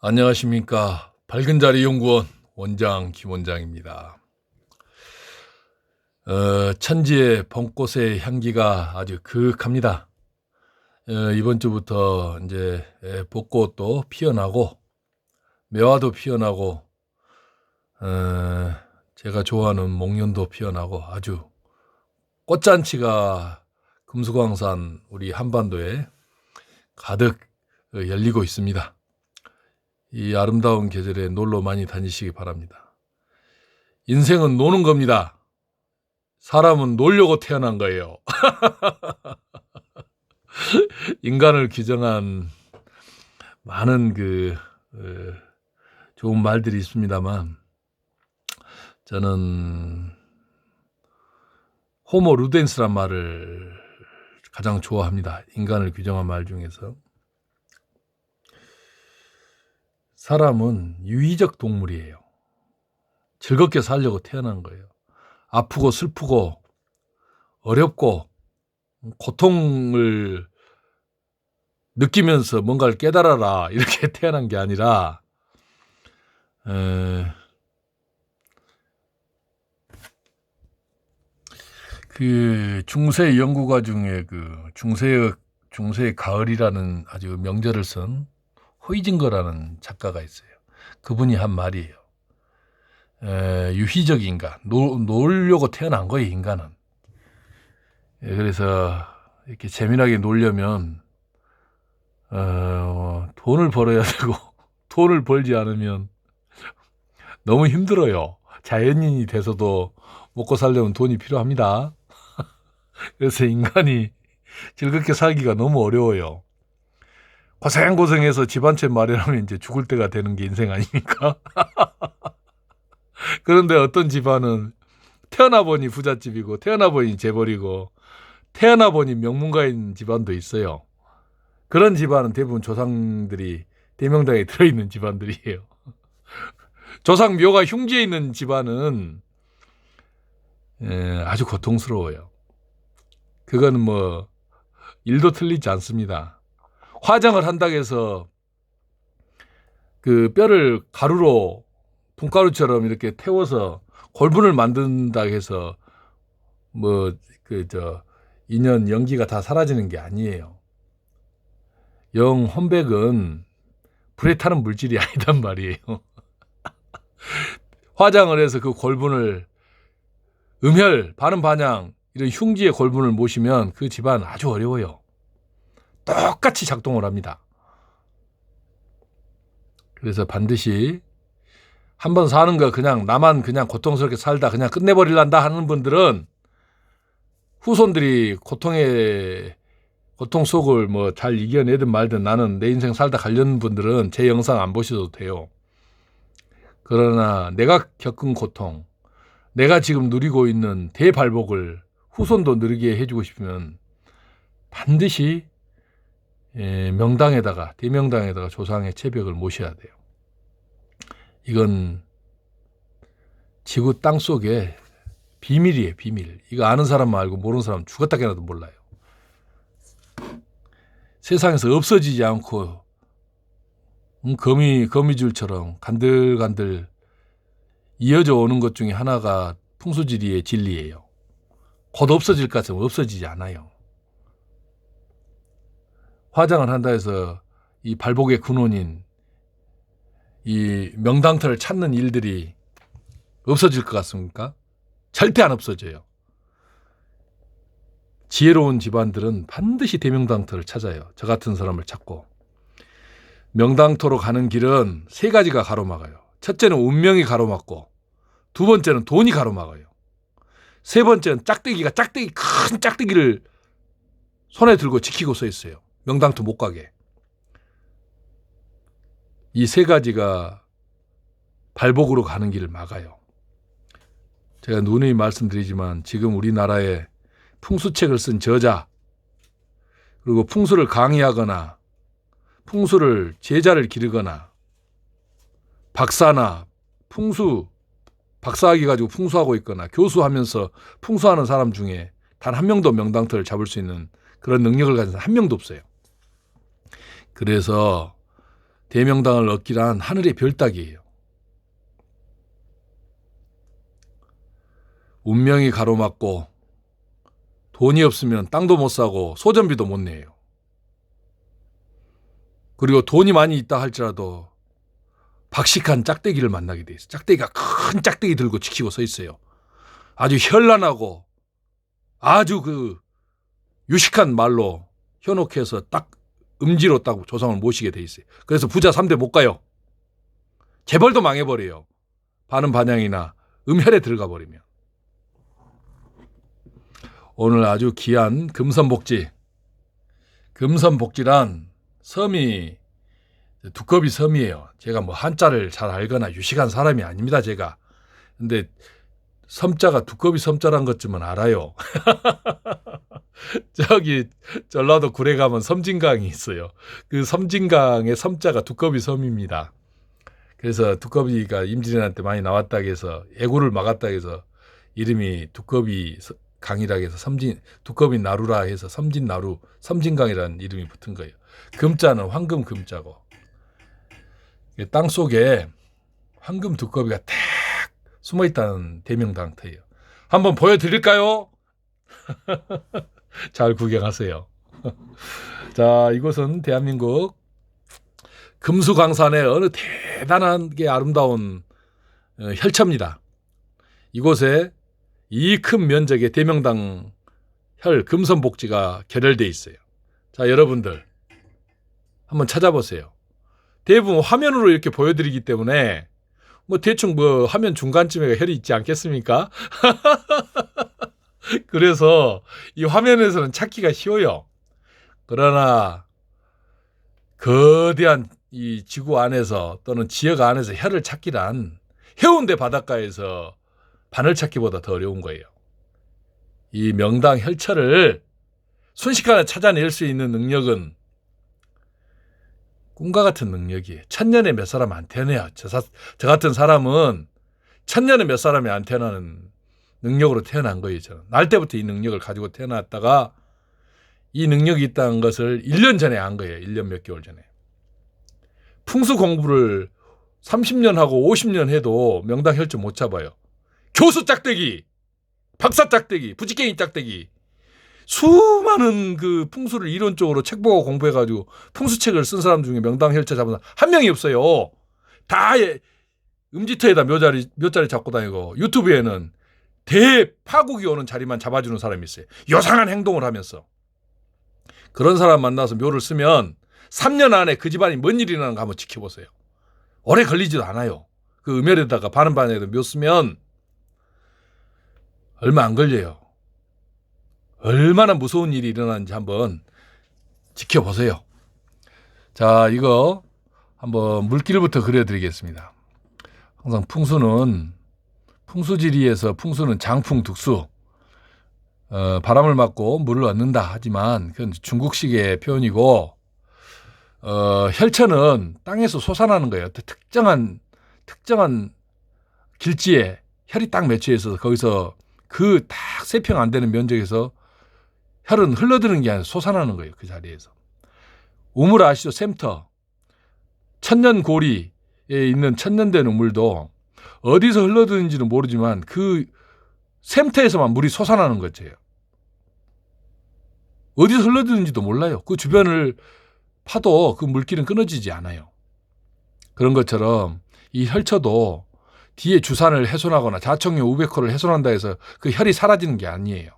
안녕하십니까. 밝은자리 연구원 원장 김원장입니다. 천지의 봄꽃의 향기가 아주 그윽합니다. 이번 주부터 이제 벚꽃도 피어나고 매화도 피어나고 제가 좋아하는 목련도 피어나고 아주 꽃잔치가 금수광산 우리 한반도에 가득 열리고 있습니다. 이 아름다운 계절에 놀러 많이 다니시기 바랍니다. 인생은 노는 겁니다. 사람은 놀려고 태어난 거예요. 인간을 규정한 많은 좋은 말들이 있습니다만 저는 호모 루덴스란 말을 가장 좋아합니다. 인간을 규정한 말 중에서. 사람은 유의적 동물이에요. 즐겁게 살려고 태어난 거예요. 아프고 슬프고 어렵고 고통을 느끼면서 뭔가를 깨달아라 이렇게 태어난 게 아니라 중세 연구가 중에 중세의 가을이라는 아주 명절을 쓴 호이징거라는 작가가 있어요. 그분이 한 말이에요. 유희적 인간, 놀려고 태어난 거예요, 인간은. 그래서 이렇게 재미나게 놀려면 돈을 벌어야 되고 돈을 벌지 않으면 너무 힘들어요. 자연인이 돼서도 먹고 살려면 돈이 필요합니다. 그래서 인간이 즐겁게 살기가 너무 어려워요. 고생해서 집 한 채 마련하면 이제 죽을 때가 되는 게 인생 아닙니까? 그런데 어떤 집안은 태어나 보니 부잣집이고 태어나 보니 재벌이고 태어나 보니 명문가인 집안도 있어요. 그런 집안은 대부분 조상들이 대명당에 들어있는 집안들이에요. 조상 묘가 흉지에 있는 집안은 아주 고통스러워요. 그건 뭐 일도 틀리지 않습니다. 화장을 한다고 해서 그 뼈를 가루로 분가루처럼 이렇게 태워서 골분을 만든다고 해서 인연 연기가 다 사라지는 게 아니에요. 혼백은 불에 타는 물질이 아니단 말이에요. 화장을 해서 그 골분을 음혈, 반음반양 이런 흉지의 골분을 모시면 그 집안 아주 어려워요. 똑같이 작동을 합니다. 그래서 반드시 한번 사는 거 그냥 나만 그냥 고통스럽게 살다 그냥 끝내버릴란다 하는 분들은 후손들이 고통 속을 뭐 잘 이겨내든 말든 나는 내 인생 살다 가려는 분들은 제 영상 안 보셔도 돼요. 그러나 내가 겪은 고통, 내가 지금 누리고 있는 대발복을 후손도 누리게 해주고 싶으면 반드시 대명당에다가 조상의 체벽을 모셔야 돼요. 이건 지구 땅 속에 비밀이에요, 비밀. 이거 아는 사람 말고 모르는 사람 죽었다 깨나도 몰라요. 세상에서 없어지지 않고 거미줄처럼 간들간들 이어져 오는 것 중에 하나가 풍수지리의 진리예요. 곧 없어질 것 같으면 없어지지 않아요. 화장을 한다 해서 이 발복의 근원인 이 명당터를 찾는 일들이 없어질 것 같습니까? 절대 안 없어져요. 지혜로운 집안들은 반드시 대명당터를 찾아요. 저 같은 사람을 찾고. 명당터로 가는 길은 세 가지가 가로막아요. 첫째는 운명이 가로막고, 두 번째는 돈이 가로막아요. 세 번째는 큰 짝대기를 손에 들고 지키고 서 있어요. 명당터 못 가게. 이 세 가지가 발복으로 가는 길을 막아요. 제가 누누이 말씀드리지만 지금 우리나라에 풍수책을 쓴 저자, 그리고 풍수를 강의하거나 풍수를 제자를 기르거나 박사나 박사학위 가지고 풍수하고 있거나 교수하면서 풍수하는 사람 중에 단 한 명도 명당터를 잡을 수 있는 그런 능력을 가진 사람 한 명도 없어요. 그래서 대명당을 얻기란 하늘의 별 따기예요. 운명이 가로막고 돈이 없으면 땅도 못 사고 소전비도 못 내요. 그리고 돈이 많이 있다 할지라도 박식한 짝대기를 만나게 돼 있어요. 짝대기가 큰 짝대기 들고 지키고 서 있어요. 아주 현란하고 아주 그 유식한 말로 현혹해서 딱 음지로 딱 조상을 모시게 돼 있어요. 그래서 부자 3대 못 가요. 재벌도 망해버려요. 반은 반향이나 음혈에 들어가 버리면. 오늘 아주 귀한 금선복지. 금선복지란 섬이 두꺼비 섬이에요. 제가 뭐 한자를 잘 알거나 유식한 사람이 아닙니다, 제가. 근데 섬자가 두꺼비 섬자란 것쯤은 알아요. 저기 전라도 구례 가면 섬진강이 있어요. 그 섬진강의 섬자가 두꺼비 섬입니다. 그래서 두꺼비가 임진왜란 때 많이 나왔다 해서 애고를 막았다 해서 이름이 두꺼비 강이라 해서 두꺼비 나루라 해서 섬진나루, 섬진강이라는 이름이 붙은 거예요. 금자는 황금 금자고. 땅 속에 황금 두꺼비가 탁 숨어있다는 대명당터예요. 한번 보여드릴까요? 잘 구경하세요. 자, 이곳은 대한민국 금수강산의 어느 대단하게 아름다운 혈처입니다. 이곳에 이 큰 면적의 대명당 혈 금선복지가 결혈되어 있어요. 자, 여러분들 한번 찾아보세요. 대부분 화면으로 이렇게 보여드리기 때문에 뭐 대충 뭐 화면 중간쯤에 혈이 있지 않겠습니까? 그래서 이 화면에서는 찾기가 쉬워요. 그러나 거대한 이 지구 안에서 또는 지역 안에서 혈을 찾기란 해운대 바닷가에서 바늘 찾기보다 더 어려운 거예요. 이 명당 혈처를 순식간에 찾아낼 수 있는 능력은 꿈과 같은 능력이에요. 천년에 몇 사람 안 태어나요. 저 같은 사람은 천년에 몇 사람이 안 태어나는 능력으로 태어난 거예요. 저는 날 때부터 이 능력을 가지고 태어났다가 이 능력이 있다는 것을 1년 전에 안 거예요. 1년 몇 개월 전에. 풍수 공부를 30년 하고 50년 해도 명당 혈처 못 잡아요. 교수 짝대기, 박사 짝대기, 부지깽이 짝대기, 수많은 그 풍수를 이론적으로 책 보고 공부해가지고 풍수책을 쓴 사람 중에 명당 혈처 잡은 사람 한 명이 없어요. 다 음지터에다 묘자리 잡고 다니고 유튜브에는 대파국이 오는 자리만 잡아주는 사람이 있어요. 요상한 행동을 하면서. 그런 사람 만나서 묘를 쓰면 3년 안에 그 집안이 뭔 일이 나는가 한번 지켜보세요. 오래 걸리지도 않아요. 그 음혈에다가 바는 반에도 묘 쓰면 얼마 안 걸려요. 얼마나 무서운 일이 일어나는지 한번 지켜보세요. 자, 이거 한번 물길부터 그려드리겠습니다. 항상 풍수지리에서 풍수는 장풍 득수, 바람을 맞고 물을 얻는다 하지만 그건 중국식의 표현이고, 혈처는 땅에서 솟아나는 거예요. 특정한 길지에 혈이 딱 맺혀 있어서 거기서 그 딱 3평 안 되는 면적에서 혈은 흘러드는 게 아니라 솟아나는 거예요. 그 자리에서. 우물 아시죠? 샘터. 천년고리에 있는 천년된 우물도 어디서 흘러드는지는 모르지만 그 샘터에서만 물이 솟아나는 거죠. 어디서 흘러드는지도 몰라요. 그 주변을 파도 그 물길은 끊어지지 않아요. 그런 것처럼 이 혈처도 뒤에 주산을 훼손하거나 자청류 우백호를 훼손한다 해서 그 혈이 사라지는 게 아니에요.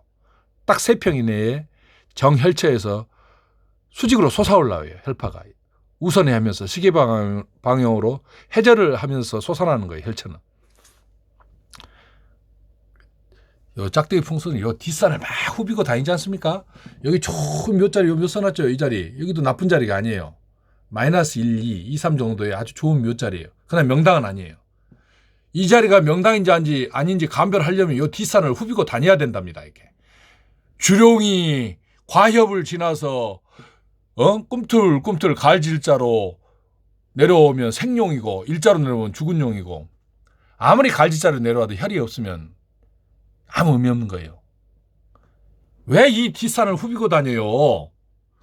딱 3평 이내에 정혈처에서 수직으로 솟아올라와요. 혈파가. 우선해 하면서 시계 방향으로 해절을 하면서 솟아나는 거예요. 혈처는. 요 짝대기 풍수는 요 뒷산을 막 후비고 다니지 않습니까? 여기 좋은 묘자리 요 묘 써놨죠. 이 자리. 여기도 나쁜 자리가 아니에요. 마이너스 1, 2, 2, 3 정도의 아주 좋은 묘자리예요. 그러나 명당은 아니에요. 이 자리가 명당인지 아닌지 감별하려면 요 뒷산을 후비고 다녀야 된답니다. 이렇게. 주룡이 과협을 지나서 꿈틀꿈틀 갈질자로 내려오면 생룡이고 일자로 내려오면 죽은 용이고 아무리 갈질자로 내려와도 혈이 없으면 아무 의미 없는 거예요. 왜 이 뒷산을 후비고 다녀요?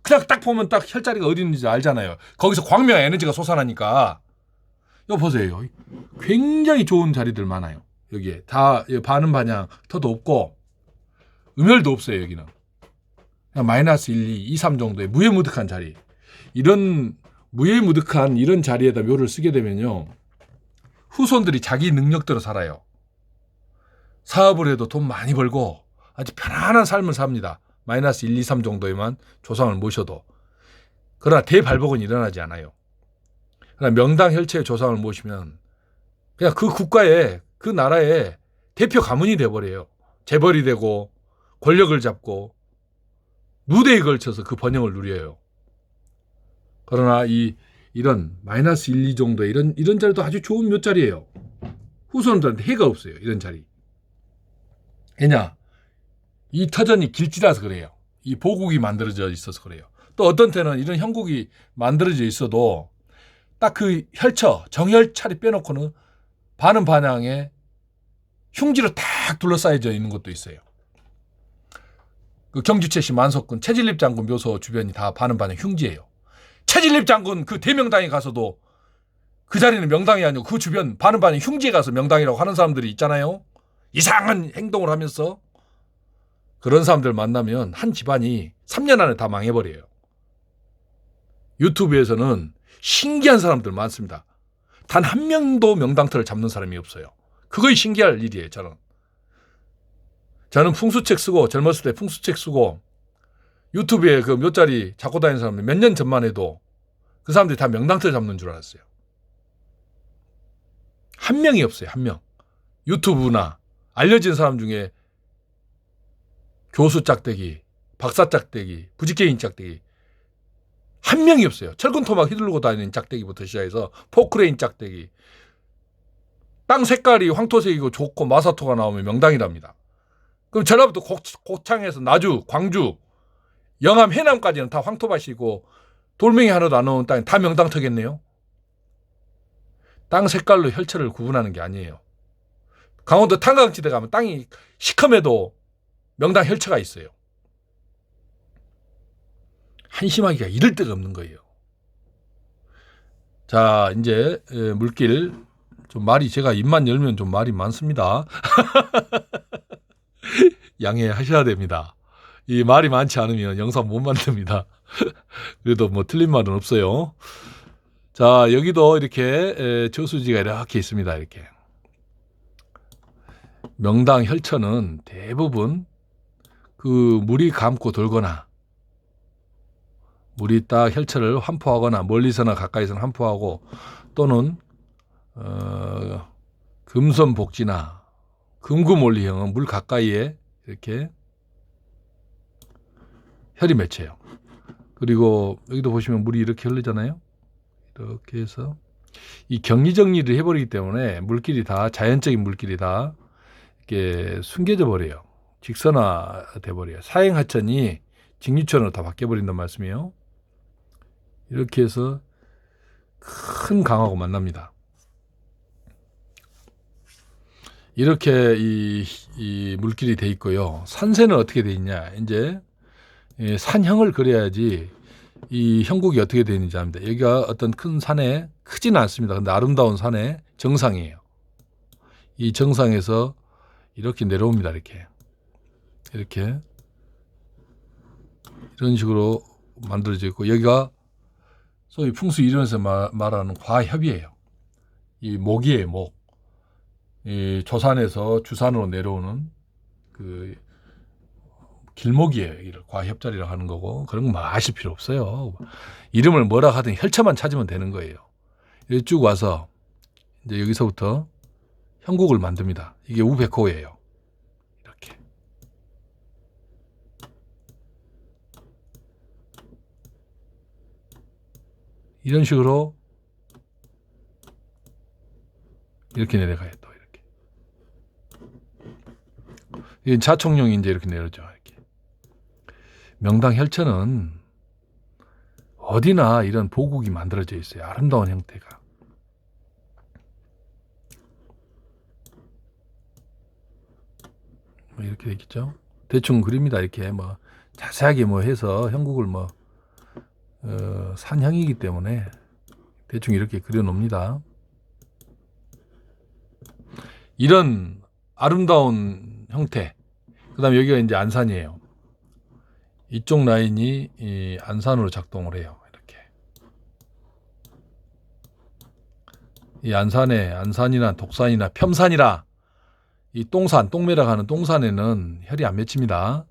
그냥 딱 보면 딱 혈자리가 어디 있는지 알잖아요. 거기서 광명 에너지가 솟아나니까. 이거 보세요. 굉장히 좋은 자리들 많아요. 여기에 다 반응 반향 터도 없고 음혈도 없어요. 여기는 그냥 마이너스 1, 2, 2, 3 정도의 무해무득한 자리. 이런 무해무득한 이런 자리에다 묘를 쓰게 되면요, 후손들이 자기 능력대로 살아요. 사업을 해도 돈 많이 벌고 아주 편안한 삶을 삽니다. 마이너스 1, 2, 3 정도에만 조상을 모셔도. 그러나 대발복은 일어나지 않아요. 그러나 명당 혈체의 조상을 모시면 그냥 그 국가에, 그 나라의 대표 가문이 돼버려요. 재벌이 되고 권력을 잡고 누대에 걸쳐서 그 번영을 누려요. 그러나 이런 마이너스 1, 2 정도의 이런 자리도 아주 좋은 묘자리예요. 후손들한테 해가 없어요. 이런 자리. 왜냐? 이 터전이 길지라서 그래요. 이 보국이 만들어져 있어서 그래요. 또 어떤 때는 이런 형국이 만들어져 있어도 딱 그 혈처, 정혈찰이 빼놓고는 반은 반향에 흉지로 딱 둘러싸여져 있는 것도 있어요. 그 경주채씨 만석군 최진립 장군 묘소 주변이 다 반은 반향 흉지예요. 최진립 장군 그 대명당에 가서도 그 자리는 명당이 아니고 그 주변 반은 반향 흉지에 가서 명당이라고 하는 사람들이 있잖아요. 이상한 행동을 하면서. 그런 사람들 만나면 한 집안이 3년 안에 다 망해버려요. 유튜브에서는 신기한 사람들 많습니다. 단 한 명도 명당터를 잡는 사람이 없어요. 그거이 신기할 일이에요. 저는 풍수책 쓰고, 젊었을 때 풍수책 쓰고 유튜브에 그 묘자리 잡고 다니는 사람들 몇 년 전만 해도 그 사람들이 다 명당터를 잡는 줄 알았어요. 한 명이 없어요. 한 명. 유튜브나 알려진 사람 중에 교수 짝대기, 박사 짝대기, 부직개인 짝대기 한 명이 없어요. 철근 토막 휘둘르고 다니는 짝대기부터 시작해서 포크레인 짝대기. 땅 색깔이 황토색이고 좋고 마사토가 나오면 명당이랍니다. 그럼 전라북도 고창에서 나주, 광주, 영암, 해남까지는 다 황토밭이고 돌멩이 하나도 안 나오는 땅이 다 명당터겠네요. 땅 색깔로 혈처를 구분하는 게 아니에요. 강원도 탄강지대 가면 땅이 시커매도 명당 혈처가 있어요. 한심하기가 이를 데가 없는 거예요. 자, 이제 물길 좀 말이, 제가 입만 열면 좀 말이 많습니다. 양해하셔야 됩니다. 이 말이 많지 않으면 영상 못 만듭니다. 그래도 뭐 틀린 말은 없어요. 자, 여기도 이렇게 저수지가 이렇게 있습니다. 이렇게 명당 혈처는 대부분 그 물이 감고 돌거나 물이 딱 혈처를 환포하거나 멀리서나 가까이서나 환포하고 또는 금선 복지나 금구몰리형은 물 가까이에 이렇게 혈이 맺혀요. 그리고 여기도 보시면 물이 이렇게 흐르잖아요. 이렇게 해서 이 격리 정리를 해버리기 때문에 물길이 다, 자연적인 물길이 다 이렇게 숨겨져 버려요. 직선화 돼버려요. 사행하천이 직류천으로 다 바뀌어버린단 말씀이에요. 이렇게 해서 큰 강하고 만납니다. 이렇게 이 물길이 돼 있고요. 산세는 어떻게 돼 있냐? 이제 산형을 그려야지 이 형국이 어떻게 돼 있는지 압니다. 여기가 어떤 큰 산에, 크지는 않습니다. 근데 아름다운 산의 정상이에요. 이 정상에서 이렇게 내려옵니다. 이렇게 이런 식으로 만들어져 있고, 여기가 소위 풍수 이론에서 말하는 과협이에요. 이 목이에요, 목. 이 조산에서 주산으로 내려오는 그 길목이에요. 여기를 과협자리라고 하는 거고, 그런 거 아실 필요 없어요. 이름을 뭐라 하든 혈처만 찾으면 되는 거예요. 여기 쭉 와서 이제 여기서부터 형국을 만듭니다. 이게 우백호예요. 이렇게. 이런 식으로 이렇게 내려가요. 또 이렇게. 자총령이 이제 이렇게 내려오죠. 이렇게. 명당 혈처는 어디나 이런 보국이 만들어져 있어요. 아름다운 형태가. 뭐 이렇게 되겠죠. 대충 그립니다. 이렇게 뭐 자세하게 뭐 해서 형국을 뭐 산형이기 때문에 대충 이렇게 그려놉니다. 이런 아름다운 형태. 그 다음에 여기가 이제 안산이에요. 이쪽 라인이 이 안산으로 작동을 해요. 이렇게. 이 안산이나 독산이나 평산이라 이 똥산, 똥매라 하는 똥산에는 혈이 안 맺힙니다.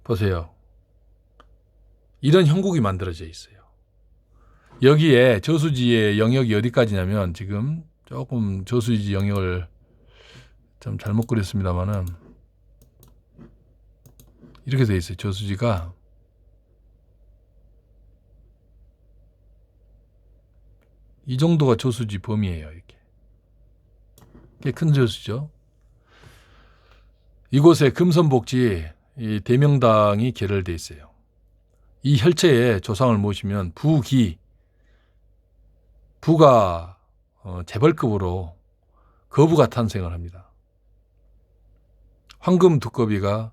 보세요. 이런 형국이 만들어져 있어요. 여기에 저수지의 영역이 어디까지냐면 지금 조금 저수지 영역을 좀 잘못 그렸습니다만은 이렇게 돼 있어요. 저수지가 이 정도가 저수지 범위예요. 이렇게 꽤 큰 저수지죠. 이곳에 금선복지 이 대명당이 결혈돼 있어요. 이 혈체에 조상을 모시면 부가 재벌급으로 거부가 탄생을 합니다. 황금 두꺼비가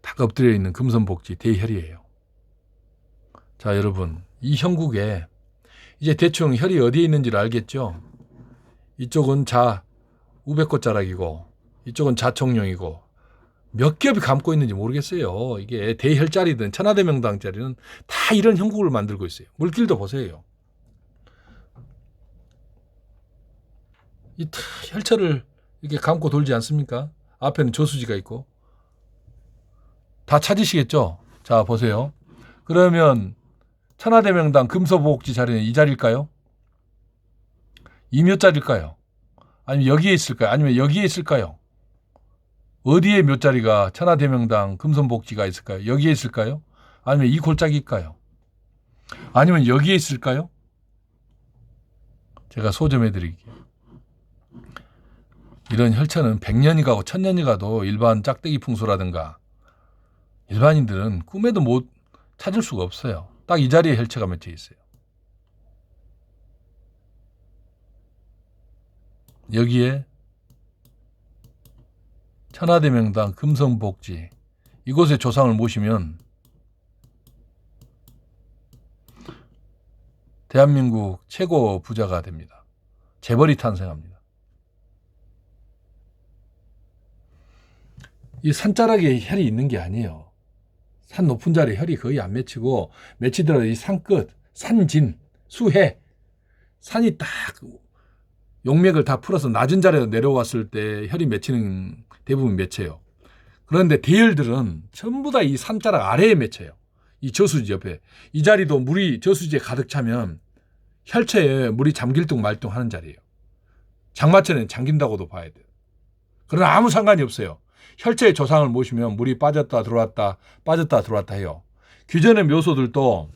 딱 엎드려 있는 금선복지 대혈이에요. 자, 여러분, 이 형국에 이제 대충 혈이 어디에 있는지를 알겠죠? 이쪽은 우백꽃자락이고 이쪽은 자청룡이고 몇 겹이 감고 있는지 모르겠어요. 이게 대혈자리든 천하대명당자리는 다 이런 형국을 만들고 있어요. 물길도 보세요. 이 혈차를 이렇게 감고 돌지 않습니까? 앞에는 저수지가 있고. 다 찾으시겠죠? 자, 보세요. 그러면 천하대명당 금서보옥지 자리는 이 자리일까요? 이 몇 자리일까요? 아니면 여기에 있을까요? 아니면 여기에 있을까요? 어디에 몇 자리가 천하대명당 금선복지가 있을까요? 여기에 있을까요? 아니면 이 골짜기일까요? 아니면 여기에 있을까요? 제가 소점해 드릴게요. 이런 혈차는 100년이 가고 1000년이 가도 일반 짝대기 풍수라든가 일반인들은 꿈에도 못 찾을 수가 없어요. 딱 이 자리에 혈차가 맺혀 있어요. 여기에 천하대명당 금성복지 이곳에 조상을 모시면 대한민국 최고 부자가 됩니다. 재벌이 탄생합니다. 이 산자락에 혈이 있는 게 아니에요. 산 높은 자리에 혈이 거의 안 맺히고 맺히더라도 이 산끝, 산진, 수해 산이 딱 용맥을 다 풀어서 낮은 자리에 내려왔을 때 혈이 맺히는 대부분 맺혀요. 그런데 대혈들은 전부 다 이 산자락 아래에 맺혀요. 이 저수지 옆에. 이 자리도 물이 저수지에 가득 차면 혈체에 물이 잠길 둥 말 둥 하는 자리예요. 장마철에는 잠긴다고도 봐야 돼요. 그러나 아무 상관이 없어요. 혈체의 조상을 모시면 물이 빠졌다 들어왔다 빠졌다 들어왔다 해요. 규전의 묘소들도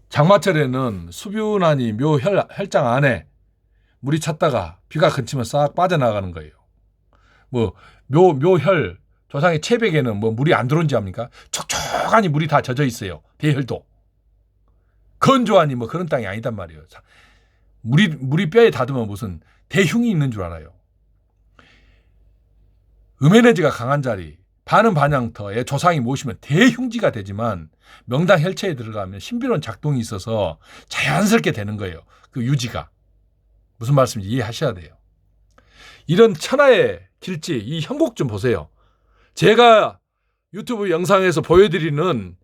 장마철에는 수변하니 혈장 안에 물이 찼다가 비가 그치면 싹 빠져나가는 거예요. 묘혈 조상의 체백에는 물이 안 들어온지 압니까? 촉촉하니 물이 다 젖어 있어요. 대혈도. 건조하니 그런 땅이 아니단 말이에요. 물이 뼈에 닿으면 무슨 대흉이 있는 줄 알아요. 음에너지가 강한 자리, 반음반향터에 조상이 모시면 대흉지가 되지만 명당 혈체에 들어가면 신비로운 작동이 있어서 자연스럽게 되는 거예요. 그 유지가. 무슨 말씀인지 이해하셔야 돼요. 이런 천하의 길지, 이 형국 좀 보세요. 제가 유튜브 영상에서 보여드리는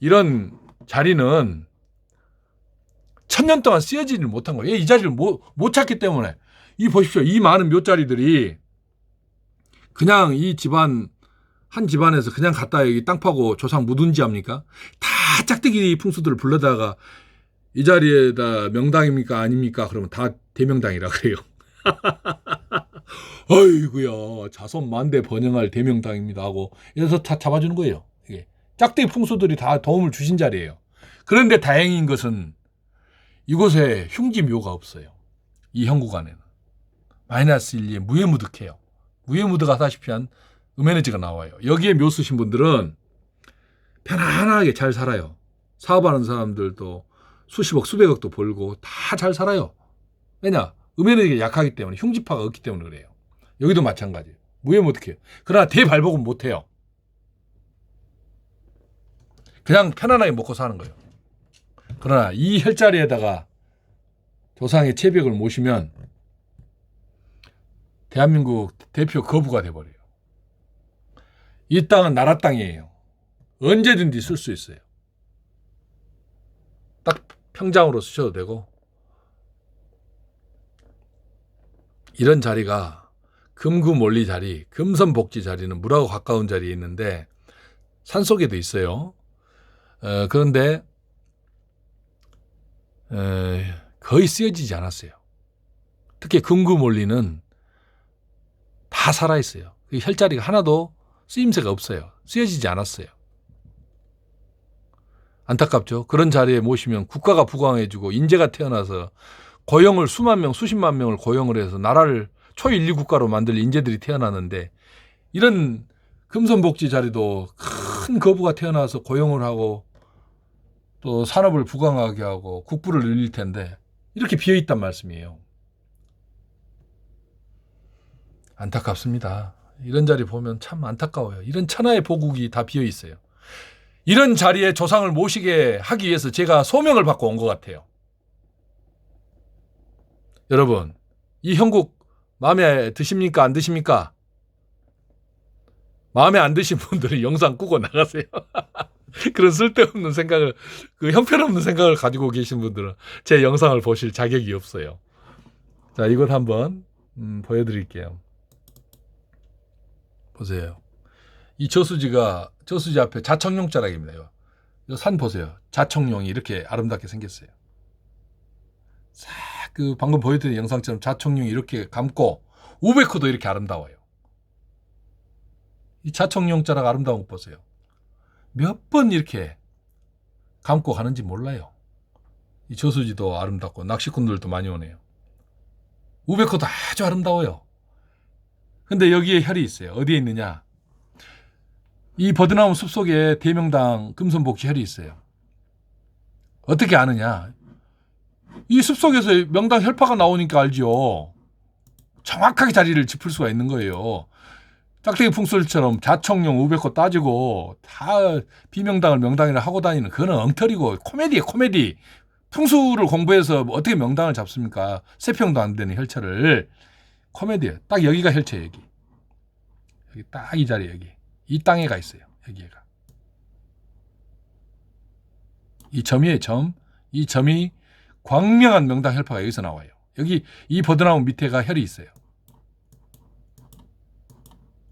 이런 자리는 1000년 동안 쓰여지지 못한 거예요. 이 자리를 못 찾기 때문에. 이 보십시오. 이 많은 묘자리들이 그냥 이 집안, 한 집안에서 그냥 갖다 여기 땅 파고 조상 묻은지 합니까? 다 짝대기 풍수들을 불러다가 이 자리에다 명당입니까? 아닙니까? 그러면 다 대명당이라 그래요. 어이구야, 자손 만대 번영할 대명당입니다 하고 이래서 다 잡아주는 거예요. 이게 짝대기 풍수들이 다 도움을 주신 자리예요. 그런데 다행인 것은 이곳에 흉지묘가 없어요. 이 형국 안에는. 마이너스 1, 2에 무해무득해요. 무해무득하다시피 한 음에너지가 나와요. 여기에 묘 쓰신 분들은 편안하게 잘 살아요. 사업하는 사람들도 수십억, 수백억도 벌고 다 잘 살아요. 왜냐? 음에너지가 약하기 때문에, 흉지파가 없기 때문에 그래요. 여기도 마찬가지예요. 무해무득해요. 그러나 대발복은 못해요. 그냥 편안하게 먹고 사는 거예요. 그러나 이 혈자리에다가 조상의 체벽을 모시면 대한민국 대표 거부가 돼버려요. 이 땅은 나라 땅이에요. 언제든지 쓸 수 있어요. 딱 평장으로 쓰셔도 되고. 이런 자리가 금구몰리 자리, 금선복지 자리는 물하고 가까운 자리에 있는데 산속에도 있어요. 그런데 거의 쓰여지지 않았어요. 특히 금구몰리는 다 살아있어요. 그 혈자리가 하나도 쓰임새가 없어요. 쓰여지지 않았어요. 안타깝죠. 그런 자리에 모시면 국가가 부강해주고 인재가 태어나서 고용을 수만 명, 수십만 명을 고용을 해서 나라를 초일류 국가로 만들 인재들이 태어나는데 이런 금선복지 자리도 큰 거부가 태어나서 고용을 하고 또 산업을 부강하게 하고 국부를 늘릴 텐데 이렇게 비어있단 말씀이에요. 안타깝습니다. 이런 자리 보면 참 안타까워요. 이런 천하의 보국이 다 비어있어요. 이런 자리에 조상을 모시게 하기 위해서 제가 소명을 받고 온 것 같아요. 여러분, 이 형국 마음에 드십니까? 안 드십니까? 마음에 안 드신 분들은 영상 끄고 나가세요. 그런 쓸데없는 생각을, 그 형편없는 생각을 가지고 계신 분들은 제 영상을 보실 자격이 없어요. 자, 이것 한번 보여드릴게요. 보세요. 이 저수지 앞에 자청룡 자락입니다. 이 산 보세요. 자청룡이 이렇게 아름답게 생겼어요. 싹 그 방금 보여드린 영상처럼 자청룡이 이렇게 감고 우베크도 이렇게 아름다워요. 이 자청룡 자락 아름다운 거 보세요. 몇 번 이렇게 감고 가는지 몰라요. 이 저수지도 아름답고 낚시꾼들도 많이 오네요. 우베크도 아주 아름다워요. 근데 여기에 혈이 있어요. 어디에 있느냐? 이 버드나무 숲속에 대명당 금선복지 혈이 있어요. 어떻게 아느냐? 이 숲속에서 명당 혈파가 나오니까 알죠. 정확하게 자리를 짚을 수가 있는 거예요. 짝대기 풍설처럼 자청룡 우백호 따지고 다 비명당을 명당이라 하고 다니는 그거는 엉터리고 코미디예요. 코미디. 풍수를 공부해서 어떻게 명당을 잡습니까? 세평도 안 되는 혈차를. 코미디예요. 딱 여기가 혈차예요. 여기 딱 이 자리 여기. 이 땅에 가 있어요. 여기가. 이 점이에요. 점. 이 점이 광명한 명당 혈파가 여기서 나와요. 여기 이 버드나무 밑에가 혈이 있어요.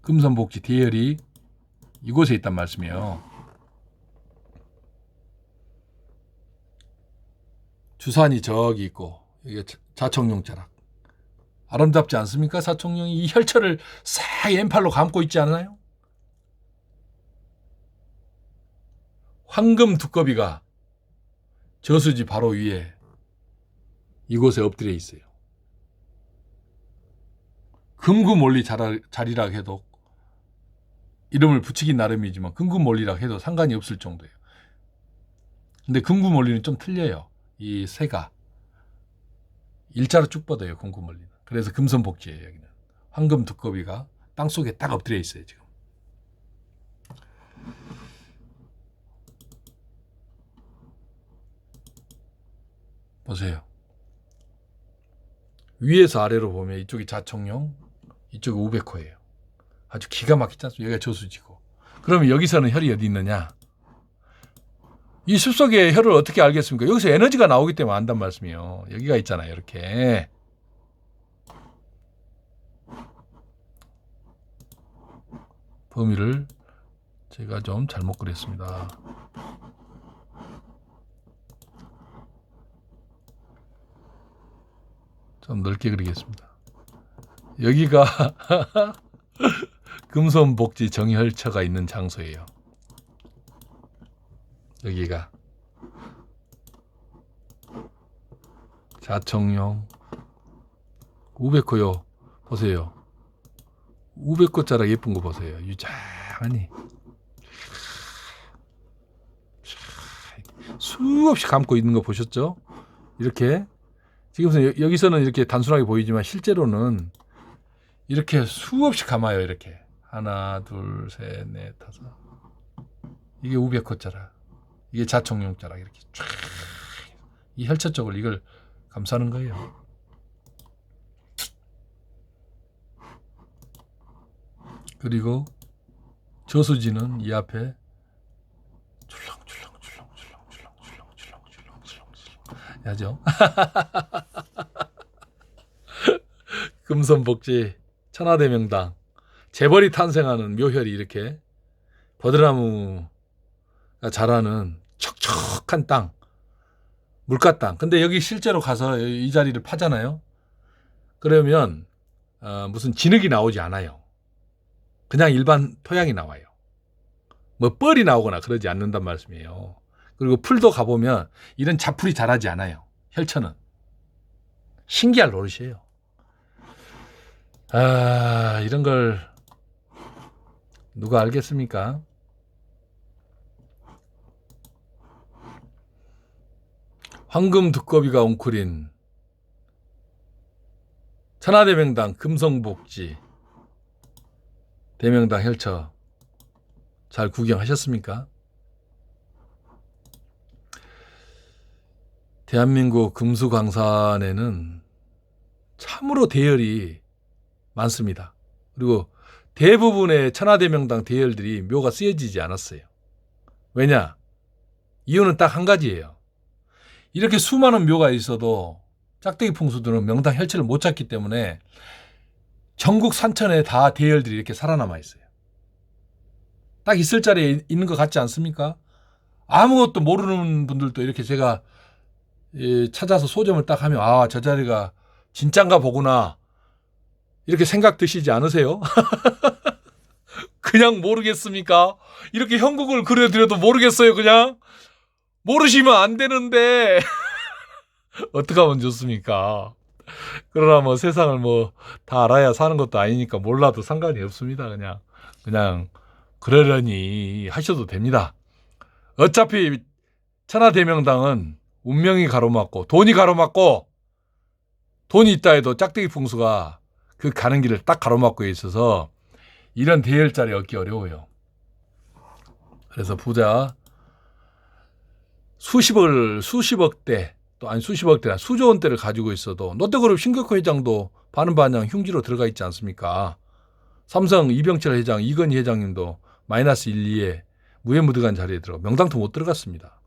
금선복지 대혈이 이곳에 있단 말씀이에요. 주산이 저기 있고 이게 자청룡 자락. 아름답지 않습니까? 자청룡이 이 혈처를 싹 왼팔로 감고 있지 않나요? 황금 두꺼비가 저수지 바로 위에 이곳에 엎드려 있어요. 금구몰리 자리라 해도 이름을 붙이긴 나름이지만 금구몰리라 해도 상관이 없을 정도예요. 근데 금구몰리는 좀 틀려요. 이 새가 일자로 쭉 뻗어요. 금구몰리는. 그래서 금선복지예요. 여기는 황금 두꺼비가 땅속에 딱 엎드려 있어요. 지금. 보세요. 위에서 아래로 보면 이쪽이 자청룡, 이쪽이 우백호예요. 아주 기가 막히지 않습니까? 여기가 저수지고. 그러면 여기서는 혈이 어디 있느냐? 이 숲속의 혈을 어떻게 알겠습니까? 여기서 에너지가 나오기 때문에 안단 말씀이에요. 여기가 있잖아요. 이렇게. 범위를 제가 좀 잘못 그렸습니다. 좀 넓게 그리겠습니다. 여기가 금선복지 정혈처가 있는 장소예요. 여기가 자청룡 우백호요. 보세요. 우백호 자락 예쁜 거 보세요. 유장하니 수없이 감고 있는 거 보셨죠? 이렇게 지금 여기서는 이렇게 단순하게 보이지만 실제로는 이렇게 수없이 감아요. 이렇게 하나, 둘, 셋, 넷, 다섯. 이게 우백호 자락. 이게 자총용자락 이렇게 쫙 이 혈처 쪽을 이걸 감싸는 거예요. 그리고 저수지는 이 앞에 출렁출렁출렁출렁출렁출렁출렁출렁출렁 야죠. 금선복지 천하대명당 재벌이 탄생하는 묘혈이 이렇게 버드나무가 자라는 척척한 땅, 물가 땅. 근데 여기 실제로 가서 이 자리를 파잖아요. 그러면 무슨 진흙이 나오지 않아요. 그냥 일반 토양이 나와요. 뭐 뻘이 나오거나 그러지 않는단 말씀이에요. 그리고 풀도 가보면 이런 잡풀이 자라지 않아요. 혈천은. 신기할 노릇이에요. 이런 걸 누가 알겠습니까? 황금 두꺼비가 웅크린 천하대명당 금성복지 대명당 혈처 잘 구경하셨습니까? 대한민국 금수강산에는 참으로 대열이 많습니다. 그리고 대부분의 천하대명당 대열들이 묘가 쓰여지지 않았어요. 왜냐? 이유는 딱 한 가지예요. 이렇게 수많은 묘가 있어도 짝대기 풍수들은 명당 혈체를 못 찾기 때문에 전국 산천에 다 대열들이 이렇게 살아남아 있어요. 딱 있을 자리에 있는 것 같지 않습니까? 아무것도 모르는 분들도 이렇게 제가 찾아서 소점을 딱 하면 저 자리가 진짠가 보구나 이렇게 생각 드시지 않으세요? 그냥 모르겠습니까? 이렇게 형국을 그려드려도 모르겠어요. 그냥 모르시면 안 되는데 어떻게 하면 좋습니까? 그러나 뭐 세상을 뭐 다 알아야 사는 것도 아니니까 몰라도 상관이 없습니다. 그냥 그러려니 하셔도 됩니다. 어차피 천하대명당은 운명이 가로막고 돈이 가로막고 돈이 있다 해도 짝대기 풍수가 그 가는 길을 딱 가로막고 있어서 이런 대열자리 얻기 어려워요. 그래서 부자 수십억대 또 아니 수십억대나 수조 원대를 가지고 있어도 롯데그룹 신격호 회장도 반은반양 흉지로 들어가 있지 않습니까? 삼성 이병철 회장, 이건희 회장님도 마이너스 1, 2에 무해무득한 자리에 들어가 명당도 못 들어갔습니다.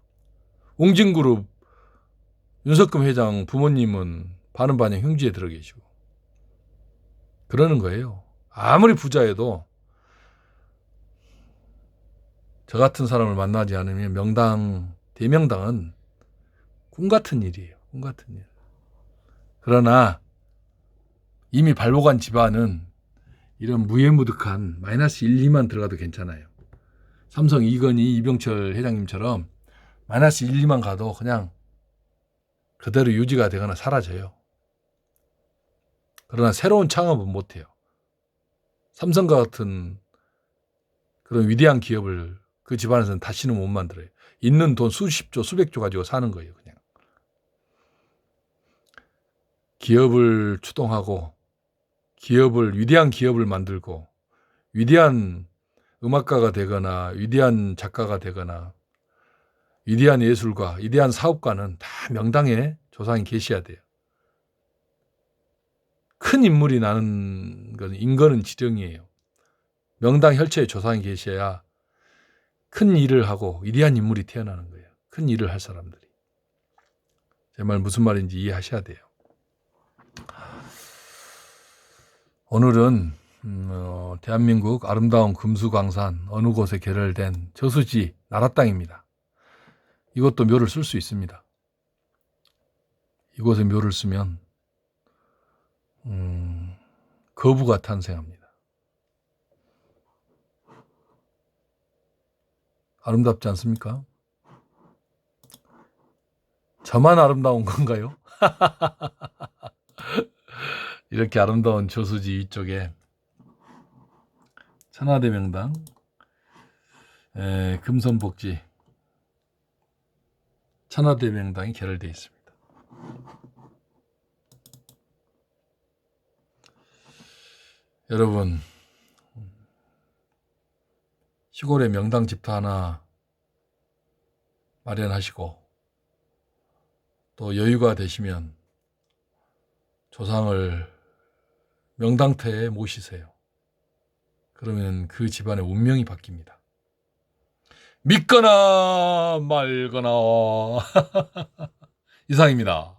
웅진그룹 윤석금 회장 부모님은 반은반양 흉지에 들어 계시고 그러는 거예요. 아무리 부자여도 저 같은 사람을 만나지 않으면 대명당은 꿈 같은 일이에요. 꿈 같은 일. 그러나 이미 발복한 집안은 이런 무해무득한 마이너스 1, 2만 들어가도 괜찮아요. 삼성 이건희 이병철 회장님처럼 마이너스 1, 2만 가도 그냥 그대로 유지가 되거나 사라져요. 그러나 새로운 창업은 못해요. 삼성과 같은 그런 위대한 기업을 그 집안에서는 다시는 못 만들어요. 있는 돈 수십조, 수백조 가지고 사는 거예요. 그냥. 기업을 추동하고 위대한 기업을 만들고 위대한 음악가가 되거나 위대한 작가가 되거나 위대한 예술가, 위대한 사업가는 다 명당에 조상이 계셔야 돼요. 큰 인물이 나는 건 인거는 지령이에요. 명당 혈처에 조상이 계셔야 큰 일을 하고 위대한 인물이 태어나는 거예요. 큰 일을 할 사람들이. 제 말 무슨 말인지 이해하셔야 돼요. 오늘은 대한민국 아름다운 금수강산 어느 곳에 결혈된 저수지 나라 땅입니다. 이것도 묘를 쓸 수 있습니다. 이곳에 묘를 쓰면 거부가 탄생합니다. 아름답지 않습니까? 저만 아름다운 건가요? 이렇게 아름다운 저수지 위쪽에 천하대명당 금선복지 천하대명당이 결혈되어 있습니다. 여러분 시골에 명당 집터 하나 마련하시고 또 여유가 되시면 조상을 명당터에 모시세요. 그러면 그 집안의 운명이 바뀝니다. 믿거나 말거나. 이상입니다.